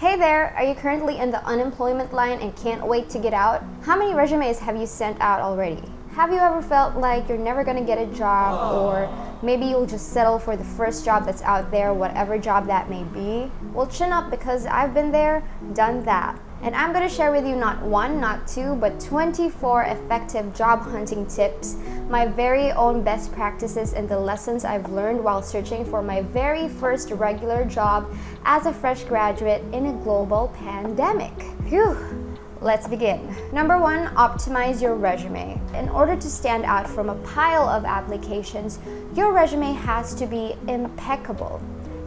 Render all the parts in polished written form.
Hey there, are you currently in the unemployment line and can't wait to get out? How many resumes have you sent out already? Have you ever felt like you're never gonna get a job, or maybe you'll just settle for the first job that's out there, whatever job that may be? Well, chin up, because I've been there, done that. And I'm gonna share with you not one, not two, but 24 effective job hunting tips, my very own best practices, and the lessons I've learned while searching for my very first regular job as a fresh graduate in a global pandemic. Phew! Let's begin. Number one, optimize your resume. In order to stand out from a pile of applications, your resume has to be impeccable.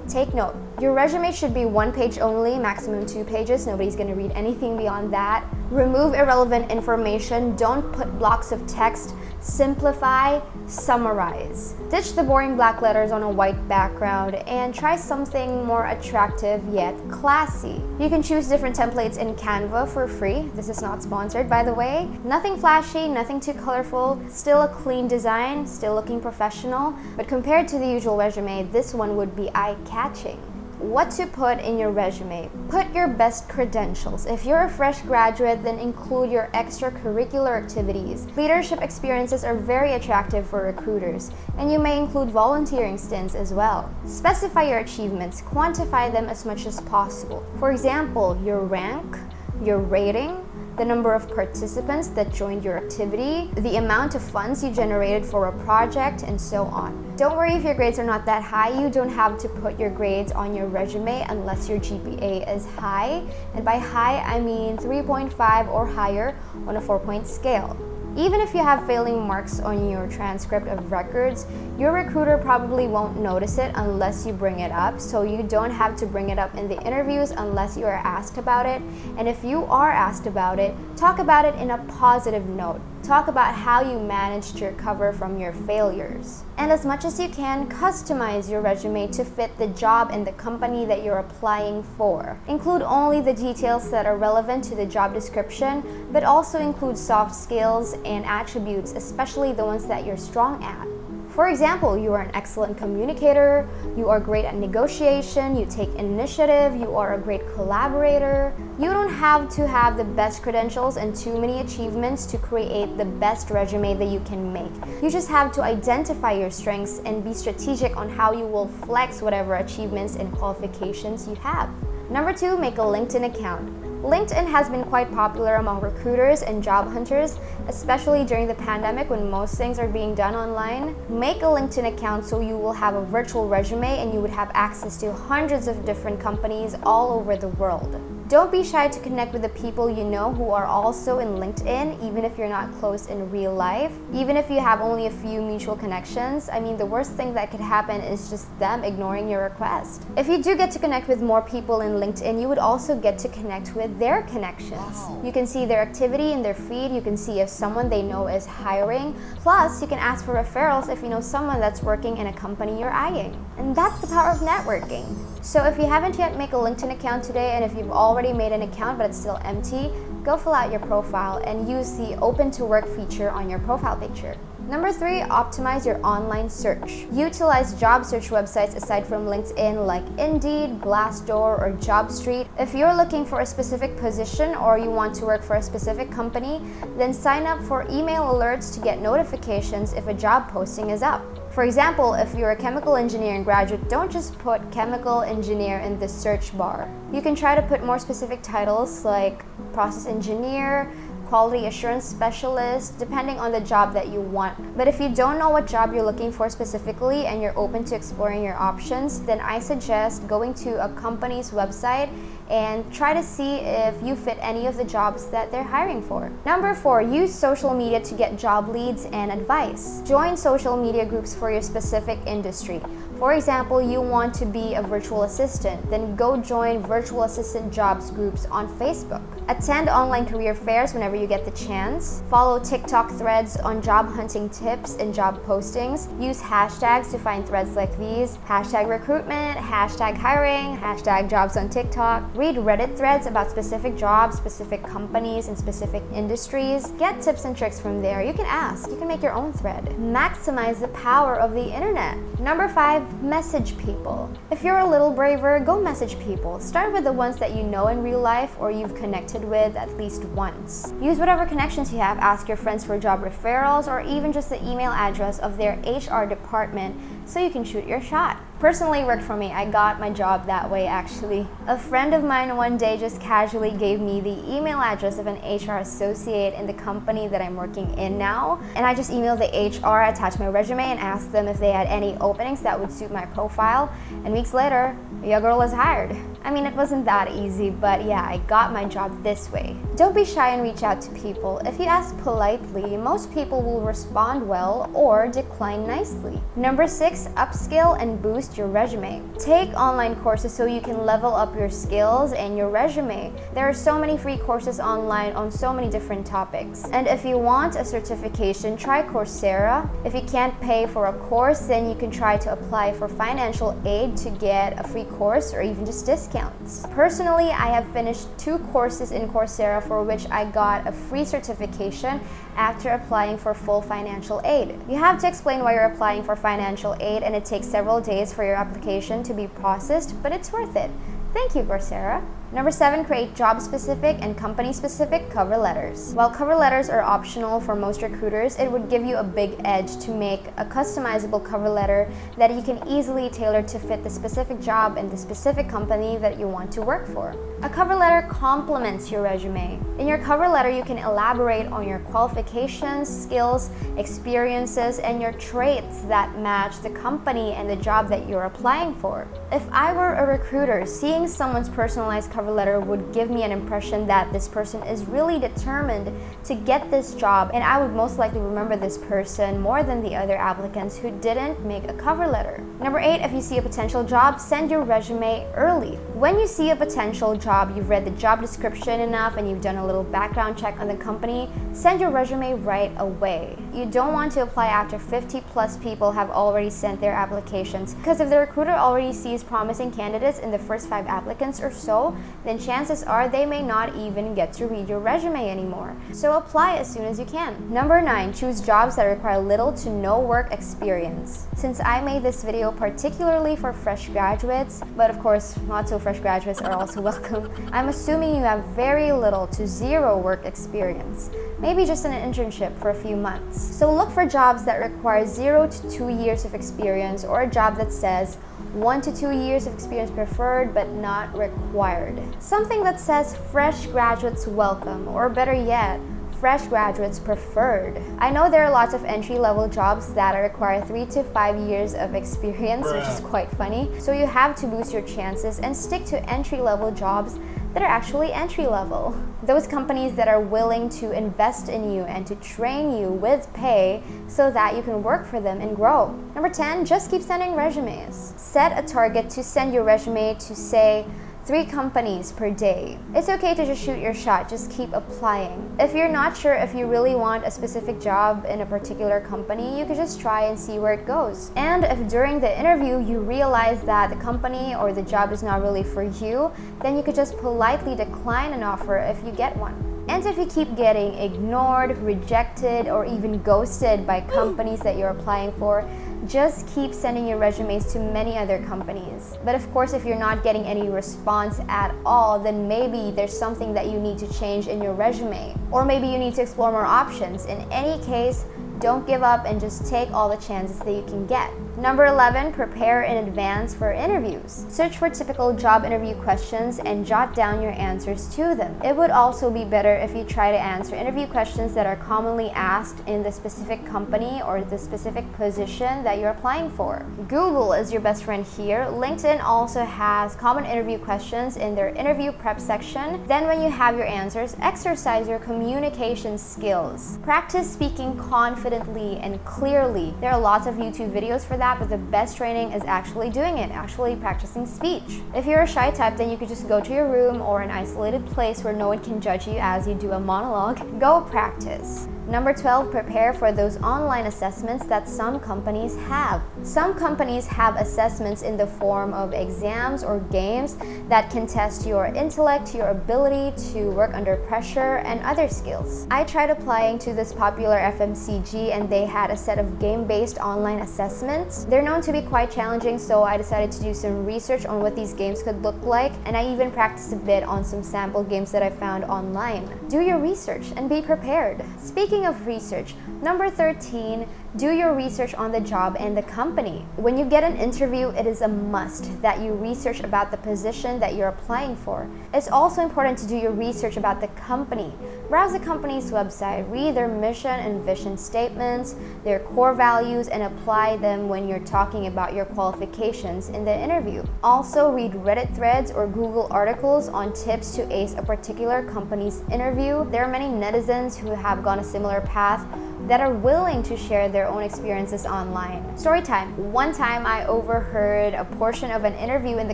Take note, your resume should be 1 page only, maximum 2 pages. Nobody's gonna read anything beyond that. Remove irrelevant information. Don't put blocks of text. Simplify, summarize. Ditch the boring black letters on a white background and try something more attractive yet classy. You can choose different templates in Canva for free. This is not sponsored, by the way. Nothing flashy, nothing too colorful, still a clean design, still looking professional, but compared to the usual resume, this one would be eye-catching. What to put in your resume? Put your best credentials. If you're a fresh graduate, then include your extracurricular activities. Leadership experiences are very attractive for recruiters, and you may include volunteering stints as well. Specify your achievements, quantify them as much as possible. For example, your rank, your rating, the number of participants that joined your activity, the amount of funds you generated for a project, and so on. Don't worry if your grades are not that high. You don't have to put your grades on your resume unless your GPA is high. And by high, I mean 3.5 or higher on a 4-point scale. Even if you have failing marks on your transcript of records, your recruiter probably won't notice it unless you bring it up, so you don't have to bring it up in the interviews unless you are asked about it. And if you are asked about it, talk about it in a positive note. Talk about how you managed to recover from your failures. And as much as you can, customize your resume to fit the job and the company that you're applying for. Include only the details that are relevant to the job description, but also include soft skills and attributes, especially the ones that you're strong at. For example, you are an excellent communicator, you are great at negotiation, you take initiative, you are a great collaborator. You don't have to have the best credentials and too many achievements to create the best resume that you can make. You just have to identify your strengths and be strategic on how you will flex whatever achievements and qualifications you have. Number two, make a LinkedIn account. LinkedIn has been quite popular among recruiters and job hunters, especially during the pandemic when most things are being done online. Make a LinkedIn account so you will have a virtual resume and you would have access to hundreds of different companies all over the world. Don't be shy to connect with the people you know who are also in LinkedIn, even if you're not close in real life. Even if you have only a few mutual connections, I mean, the worst thing that could happen is just them ignoring your request. If you do get to connect with more people in LinkedIn, you would also get to connect with their connections. Wow. You can see their activity in their feed, you can see if someone they know is hiring, plus you can ask for referrals if you know someone that's working in a company you're eyeing. And that's the power of networking. So if you haven't yet, make a LinkedIn account today, and if you've already made an account but it's still empty, go fill out your profile and use the open to work feature on your profile picture. Number three, optimize your online search. Utilize job search websites aside from LinkedIn like Indeed, Glassdoor, or JobStreet. If you're looking for a specific position or you want to work for a specific company, then sign up for email alerts to get notifications if a job posting is up. For example, if you're a chemical engineering graduate, don't just put chemical engineer in the search bar. You can try to put more specific titles like process engineer, quality assurance specialist, depending on the job that you want. But if you don't know what job you're looking for specifically and you're open to exploring your options, then I suggest going to a company's website and try to see if you fit any of the jobs that they're hiring for. Number four, use social media to get job leads and advice. Join social media groups for your specific industry. For example, you want to be a virtual assistant, then go join virtual assistant jobs groups on Facebook. Attend online career fairs whenever you get the chance. Follow TikTok threads on job hunting tips and job postings. Use hashtags to find threads like these: hashtag recruitment, hashtag hiring, hashtag jobs on TikTok. Read Reddit threads about specific jobs, specific companies, and specific industries. Get tips and tricks from there. You can ask, you can make your own thread. Maximize the power of the internet. Number five, 5, message people. If you're a little braver, go message people. Start with the ones that you know in real life or you've connected with at least once. Use whatever connections you have. Ask your friends for job referrals or even just the email address of their HR department so you can shoot your shot. Personally worked for me. I got my job that way actually. A friend of mine one day just casually gave me the email address of an HR associate in the company that I'm working in now, and I just emailed the HR, attached my resume, and asked them if they had any openings that would suit my profile, and weeks later, your girl was hired. I mean, it wasn't that easy, but yeah, I got my job this way. Don't be shy and reach out to people. If you ask politely, most people will respond well or decline nicely. Number 6, upskill and boost your resume. Take online courses so you can level up your skills and your resume. There are so many free courses online on so many different topics. And if you want a certification, try Coursera. If you can't pay for a course, then you can try to apply for financial aid to get a free course or even just discounts. Personally, I have finished 2 courses in Coursera for which I got a free certification after applying for full financial aid. You have to explain why you're applying for financial aid, and it takes several days for your application to be processed, but it's worth it. Thank you, Coursera. Number 7, create job-specific and company-specific cover letters. While cover letters are optional for most recruiters, it would give you a big edge to make a customizable cover letter that you can easily tailor to fit the specific job and the specific company that you want to work for. A cover letter complements your resume. In your cover letter, you can elaborate on your qualifications, skills, experiences, and your traits that match the company and the job that you're applying for. If I were a recruiter, seeing someone's personalized cover letter would give me an impression that this person is really determined to get this job, and I would most likely remember this person more than the other applicants who didn't make a cover letter. Number 8, if you see a potential job, send your resume early. When you see a potential job, you've read the job description enough and you've done a little background check on the company, send your resume right away. You don't want to apply after 50+ people have already sent their applications, because if the recruiter already sees promising candidates in the first 5 applicants or so, then chances are they may not even get to read your resume anymore. So apply as soon as you can. Number 9, choose jobs that require little to no work experience. Since I made this video particularly for fresh graduates, but of course not so fresh graduates are also welcome, I'm assuming you have very little to zero work experience. Maybe just an internship for a few months. So look for jobs that require 0 to 2 years of experience, or a job that says 1 to 2 years of experience preferred but not required. Something that says fresh graduates welcome, or better yet, fresh graduates preferred. I know there are lots of entry-level jobs that require 3 to 5 years of experience, which is quite funny. So you have to boost your chances and stick to entry-level jobs that are actually entry-level. Those companies that are willing to invest in you and to train you with pay so that you can work for them and grow. Number 10, just keep sending resumes. Set a target to send your resume to, say, 3 companies per day. It's okay to just shoot your shot, just keep applying. If you're not sure if you really want a specific job in a particular company, you could just try and see where it goes. And if during the interview you realize that the company or the job is not really for you, then you could just politely decline an offer if you get one. And if you keep getting ignored, rejected, or even ghosted by companies that you're applying for, just keep sending your resumes to many other companies. But of course, if you're not getting any response at all, then maybe there's something that you need to change in your resume. Or maybe you need to explore more options. In any case, don't give up and just take all the chances that you can get. Number 11, prepare in advance for interviews. Search for typical job interview questions and jot down your answers to them. It would also be better if you try to answer interview questions that are commonly asked in the specific company or the specific position that you're applying for. Google is your best friend here. LinkedIn also has common interview questions in their interview prep section. Then when you have your answers, exercise your communication skills. Practice speaking confidently and clearly. There are lots of YouTube videos for that, but the best training is actually doing it, actually practicing speech. If you're a shy type, then you could just go to your room or an isolated place where no one can judge you as you do a monologue. Go practice. Number 12, prepare for those online assessments that some companies have. Some companies have assessments in the form of exams or games that can test your intellect, your ability to work under pressure, and other skills. I tried applying to this popular FMCG and they had a set of game-based online assessments. They're known to be quite challenging, so I decided to do some research on what these games could look like, and I even practiced a bit on some sample games that I found online. Do your research and be prepared. Speaking of research, number 13, do your research on the job and the company. When you get an interview, it is a must that you research about the position that you're applying for. It's also important to do your research about the company. Browse the company's website, read their mission and vision statements, their core values, and apply them when you're talking about your qualifications in the interview. Also, read Reddit threads or Google articles on tips to ace a particular company's interview. There are many netizens who have gone a similar path that are willing to share their own experiences online. Story time. One time I overheard a portion of an interview in the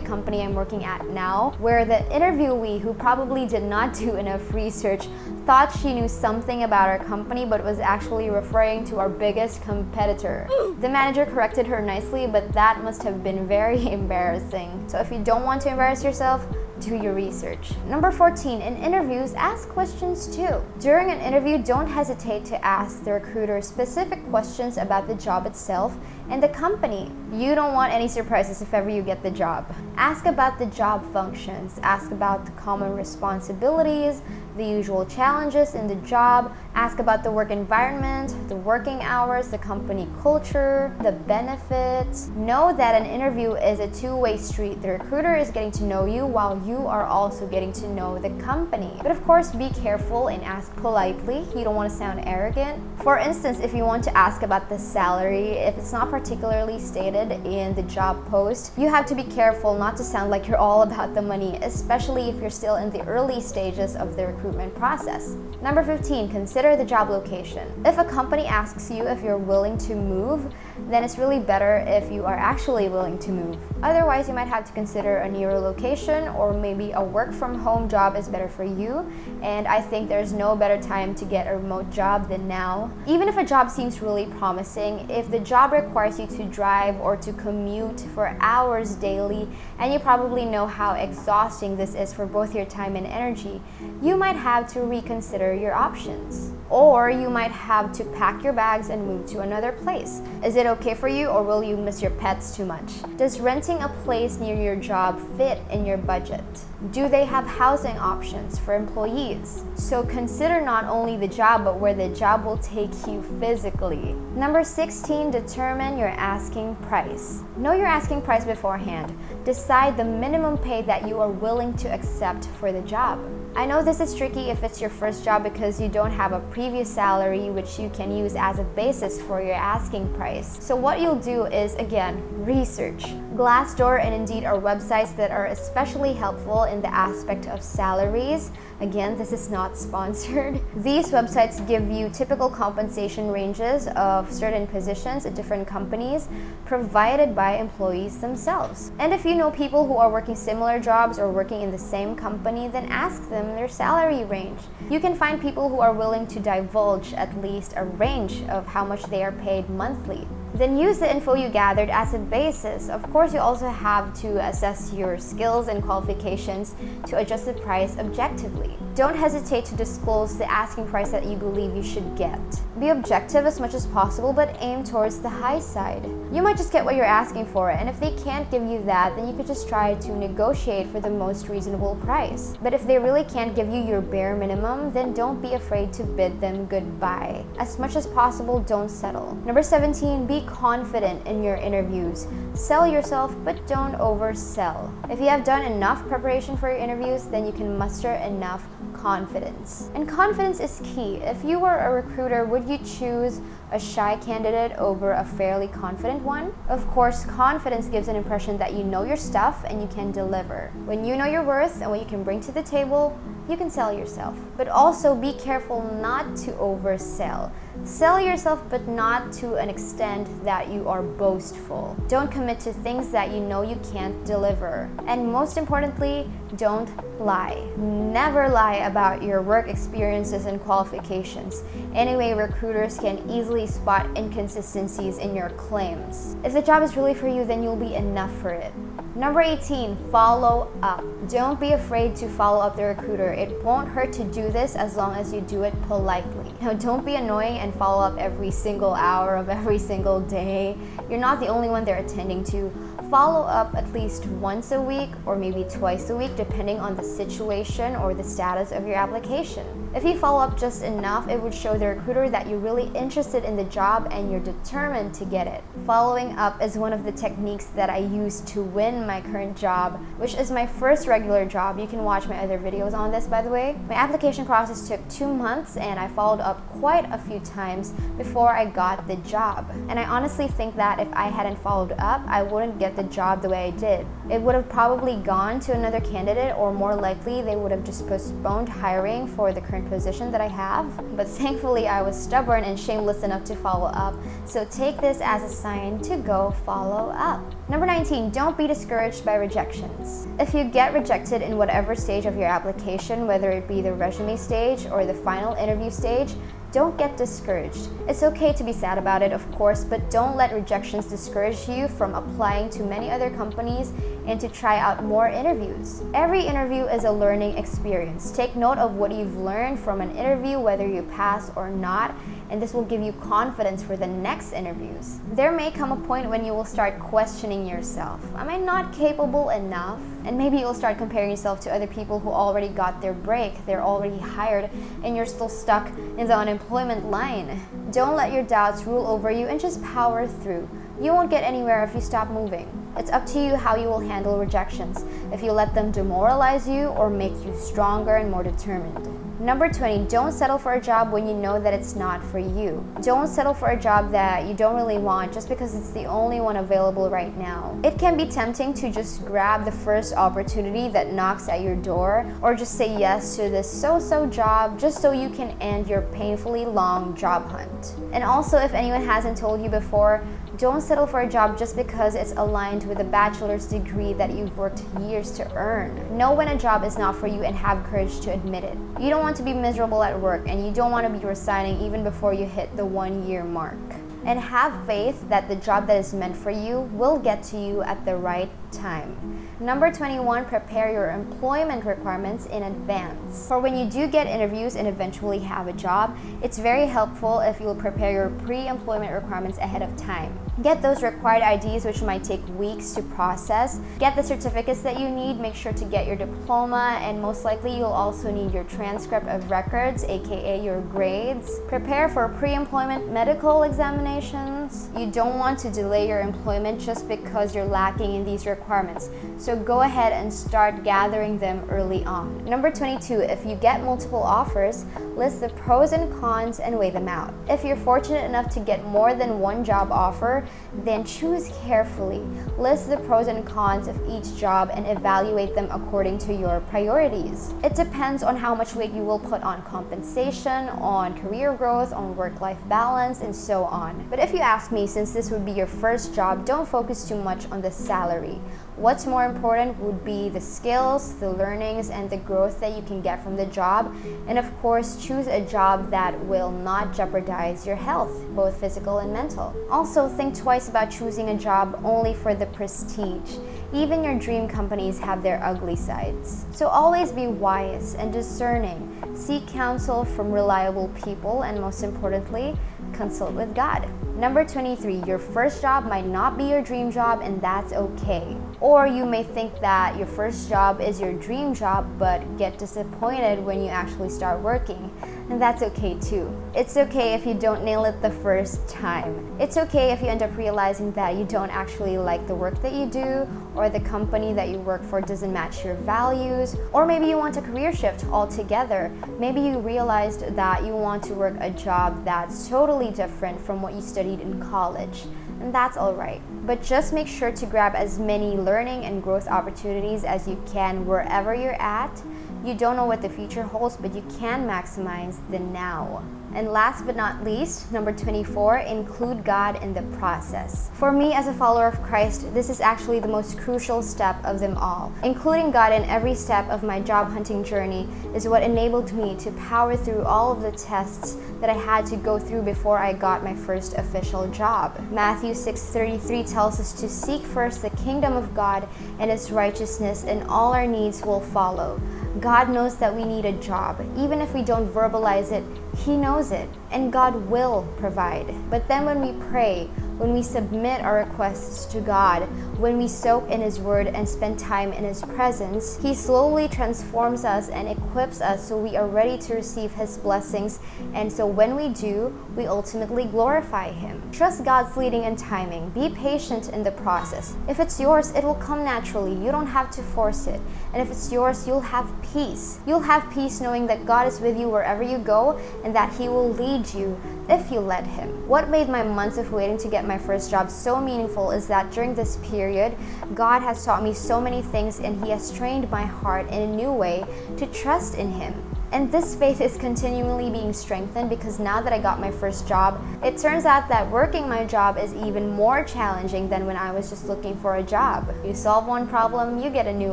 company I'm working at now, where the interviewee, who probably did not do enough research, thought she knew something about our company but was actually referring to our biggest competitor. The manager corrected her nicely, but that must have been very embarrassing. So if you don't want to embarrass yourself, do your research. Number 14, in interviews, ask questions too. During an interview, don't hesitate to ask the recruiter specific questions about the job itself and the company. You don't want any surprises if ever you get the job. Ask about the job functions, ask about the common responsibilities, the usual challenges in the job, ask about the work environment, the working hours, the company culture, the benefits. Know that an interview is a two-way street. The recruiter is getting to know you while you are also getting to know the company. But of course, be careful and ask politely. You don't want to sound arrogant. For instance, if you want to ask about the salary, if it's not particularly stated in the job post, you have to be careful not to sound like you're all about the money, especially if you're still in the early stages of the recruitment process. Number 15, consider the job location. If a company asks you if you're willing to move, then it's really better if you are actually willing to move. Otherwise, you might have to consider a nearer location, or maybe a work from home job is better for you. And I think there's no better time to get a remote job than now. Even if a job seems really promising, if the job requires you to drive or to commute for hours daily, and you probably know how exhausting this is for both your time and energy, you might have to reconsider your options. Or you might have to pack your bags and move to another place. Is it okay for you, or will you miss your pets too much? Does renting a place near your job fit in your budget? Do they have housing options for employees? So consider not only the job, but where the job will take you physically. Number 16, determine your asking price. Know your asking price beforehand. Decide the minimum pay that you are willing to accept for the job. I know this is tricky if it's your first job because you don't have a previous salary which you can use as a basis for your asking price. So what you'll do is, again, research. Glassdoor and Indeed are websites that are especially helpful in the aspect of salaries. Again, this is not sponsored. These websites give you typical compensation ranges of certain positions at different companies provided by employees themselves. And if you know people who are working similar jobs or working in the same company, then ask them their salary range. You can find people who are willing to divulge at least a range of how much they are paid monthly. Then use the info you gathered as a basis. Of course, you also have to assess your skills and qualifications to adjust the price objectively. Don't hesitate to disclose the asking price that you believe you should get. Be objective as much as possible, but aim towards the high side. You might just get what you're asking for, and if they can't give you that, then you could just try to negotiate for the most reasonable price. But if they really can't give you your bare minimum, then don't be afraid to bid them goodbye. As much as possible, don't settle. Number 17, be confident in your interviews. Sell yourself, but don't oversell. If you have done enough preparation for your interviews, then you can muster enough confidence. And confidence is key. If you were a recruiter, would you choose a shy candidate over a fairly confident one? Of course, confidence gives an impression that you know your stuff and you can deliver. When you know your worth and what you can bring to the table, you can sell yourself. But also be careful not to oversell. Sell yourself, but not to an extent that you are boastful. Don't commit to things that you know you can't deliver. And most importantly, don't lie. Never lie about your work experiences and qualifications. Anyway, recruiters can easily spot inconsistencies in your claims. If the job is really for you, then you'll be enough for it. Number 18, follow up. Don't be afraid to follow up the recruiter. It won't hurt to do this as long as you do it politely. Now, don't be annoying and follow up every single hour of every single day. You're not the only one they're attending to. Follow up at least once a week or maybe twice a week, depending on the situation or the status of your application. If you follow up just enough, it would show the recruiter that you're really interested in the job and you're determined to get it. Following up is one of the techniques that I use to win my current job, which is my first regular job. You can watch my other videos on this, by the way. My application process took 2 months and I followed up quite a few times before I got the job. And I honestly think that if I hadn't followed up, I wouldn't get the job the way I did. It would have probably gone to another candidate, or more likely they would have just postponed hiring for the current position that I have. But thankfully I was stubborn and shameless enough to follow up, so take this as a sign to go follow up. Number 19, don't be discouraged by rejections. If you get rejected in whatever stage of your application, whether it be the resume stage or the final interview stage, don't get discouraged. It's okay to be sad about it, of course, but don't let rejections discourage you from applying to many other companies and to try out more interviews. Every interview is a learning experience. Take note of what you've learned from an interview, whether you pass or not, and this will give you confidence for the next interviews. There may come a point when you will start questioning yourself. Am I not capable enough? And maybe you'll start comparing yourself to other people who already got their break, they're already hired, and you're still stuck in the unemployment line. Don't let your doubts rule over you and just power through. You won't get anywhere if you stop moving. It's up to you how you will handle rejections, if you let them demoralize you or make you stronger and more determined. Number 20, don't settle for a job when you know that it's not for you. Don't settle for a job that you don't really want just because it's the only one available right now. It can be tempting to just grab the first opportunity that knocks at your door, or just say yes to this so-so job just so you can end your painfully long job hunt. And also, if anyone hasn't told you before, don't settle for a job just because it's aligned with a bachelor's degree that you've worked years to earn. Know when a job is not for you and have courage to admit it. You don't want to be miserable at work, and you don't want to be resigning even before you hit the 1-year mark. And have faith that the job that is meant for you will get to you at the right time. Number 21, prepare your employment requirements in advance. For when you do get interviews and eventually have a job, it's very helpful if you will prepare your pre-employment requirements ahead of time. Get those required IDs, which might take weeks to process. Get the certificates that you need. Make sure to get your diploma, and most likely you'll also need your transcript of records, aka your grades. Prepare for pre-employment medical examinations. You don't want to delay your employment just because you're lacking in these requirements. So go ahead and start gathering them early on. Number 22, if you get multiple offers, list the pros and cons and weigh them out. If you're fortunate enough to get more than one job offer, then choose carefully. List the pros and cons of each job and evaluate them according to your priorities. It depends on how much weight you will put on compensation, on career growth, on work-life balance, and so on. But if you ask me, since this would be your first job, don't focus too much on the salary. What's more important would be the skills, the learnings, and the growth that you can get from the job. And of course, choose a job that will not jeopardize your health, both physical and mental. Also, think twice about choosing a job only for the prestige. Even your dream companies have their ugly sides. So always be wise and discerning. Seek counsel from reliable people, and most importantly, consult with God. Number 23, your first job might not be your dream job, and that's okay. Or you may think that your first job is your dream job but get disappointed when you actually start working, and that's okay too. It's okay if you don't nail it the first time. It's okay if you end up realizing that you don't actually like the work that you do, or the company that you work for doesn't match your values, or maybe you want a career shift altogether. Maybe you realized that you want to work a job that's totally different from what you studied in college, and that's alright. But just make sure to grab as many learning and growth opportunities as you can wherever you're at. You don't know what the future holds, but you can maximize the now. And last but not least, number 24, include God in the process. For me as a follower of Christ, this is actually the most crucial step of them all. Including God in every step of my job hunting journey is what enabled me to power through all of the tests that I had to go through before I got my first official job. Matthew 6:33 tells us to seek first the kingdom of God and His righteousness, and all our needs will follow. God knows that we need a job. Even if we don't verbalize it, He knows it, and God will provide. But then when we pray, when we submit our requests to God, when we soak in His Word and spend time in His presence, He slowly transforms us and equips us so we are ready to receive His blessings. And so when we do, we ultimately glorify Him. Trust God's leading and timing. Be patient in the process. If it's yours, it will come naturally. You don't have to force it. And if it's yours, you'll have peace. You'll have peace knowing that God is with you wherever you go and that He will lead you if you let Him. What made my months of waiting to get my first job so meaningful is that during this period, God has taught me so many things, and He has trained my heart in a new way to trust in Him. And this faith is continually being strengthened because now that I got my first job, it turns out that working my job is even more challenging than when I was just looking for a job. You solve one problem, you get a new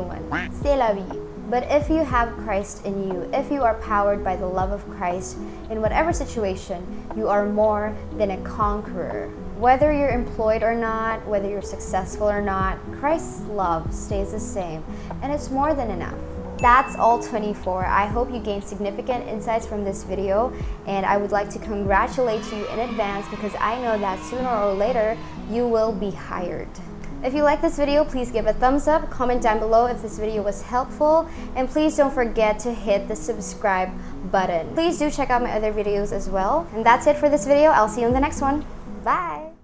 one. C'est la vie. But if you have Christ in you, if you are powered by the love of Christ, in whatever situation, you are more than a conqueror. Whether you're employed or not, whether you're successful or not, Christ's love stays the same, and it's more than enough. That's all 24. I hope you gained significant insights from this video, and I would like to congratulate you in advance because I know that sooner or later you will be hired. If you like this video, please give a thumbs up, comment down below if this video was helpful, and please don't forget to hit the subscribe button. Please do check out my other videos as well. And that's it for this video. I'll see you in the next one. Bye!